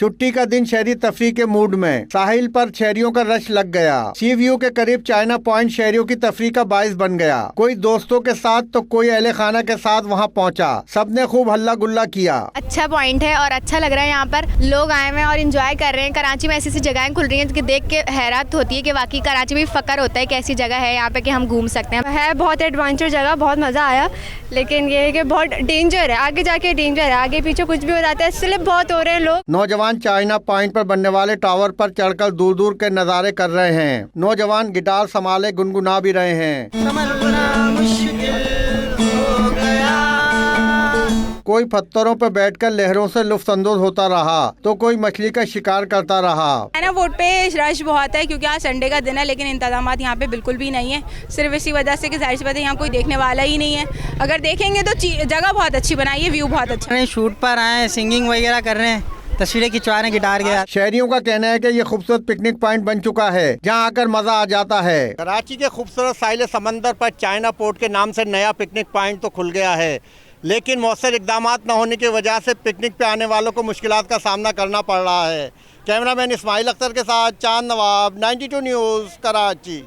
छुट्टी का दिन शहरी तफरीह के मूड में, साहिल पर शहरियों का रश लग गया। सी व्यू के करीब चाइना पॉइंट शहरियों की तफरीह का बाइस बन गया। कोई दोस्तों के साथ तो कोई अहले खाना के साथ वहाँ पहुँचा। सबने खूब हल्ला गुल्ला किया। अच्छा पॉइंट है और अच्छा लग रहा है, यहाँ पर लोग आए हुए हैं और एंजॉय कर रहे हैं। कराची में ऐसी ऐसी जगहें खुल रही हैं कि देख के हैरत होती है कि वाकई कराची में फकर होता है कि ऐसी जगह है यहाँ पे कि हम घूम सकते हैं। है बहुत एडवेंचर जगह, बहुत मज़ा आया, लेकिन ये है कि बहुत डेंजर है, आगे जाके डेंजर है, आगे पीछे कुछ भी हो जाता है, स्लिप बहुत हो रहे हैं लोग। नौजवान चाइना पॉइंट पर बनने वाले टावर पर चढ़कर दूर दूर के नज़ारे कर रहे हैं। नौजवान गिटार संभाले गुनगुना भी रहे हैं। कोई पत्थरों पर बैठकर लहरों से लुत्फानंदोज होता रहा तो कोई मछली का शिकार करता रहा। है ना, वोट पे रश बहुत है क्योंकि आज संडे का दिन है, लेकिन इंतजामात यहाँ पे बिल्कुल भी नहीं है। सिर्फ इसी वजह से कि जाहिर सी बात है यहाँ कोई देखने वाला ही नहीं है। अगर देखेंगे तो जगह बहुत अच्छी बनाई है, व्यू बहुत अच्छा है। शूट पर आए, सिंगिंग वगैरह कर रहे हैं, तस्वीरें खिंचवा रहे हैं गिटार के साथ। शहरियों का कहना है कि ये खूबसूरत पिकनिक पॉइंट बन चुका है जहां आकर मजा आ जाता है। कराची के खूबसूरत साहिल समंदर पर चाइना पोर्ट के नाम से नया पिकनिक पॉइंट तो खुल गया है, लेकिन मौसर इकदाम न होने की वजह से पिकनिक पे आने वालों को मुश्किलात का सामना करना पड़ रहा है। कैमरामैन इस्माइल अख्तर के साथ चांद नवाब, 92 न्यूज़, कराची।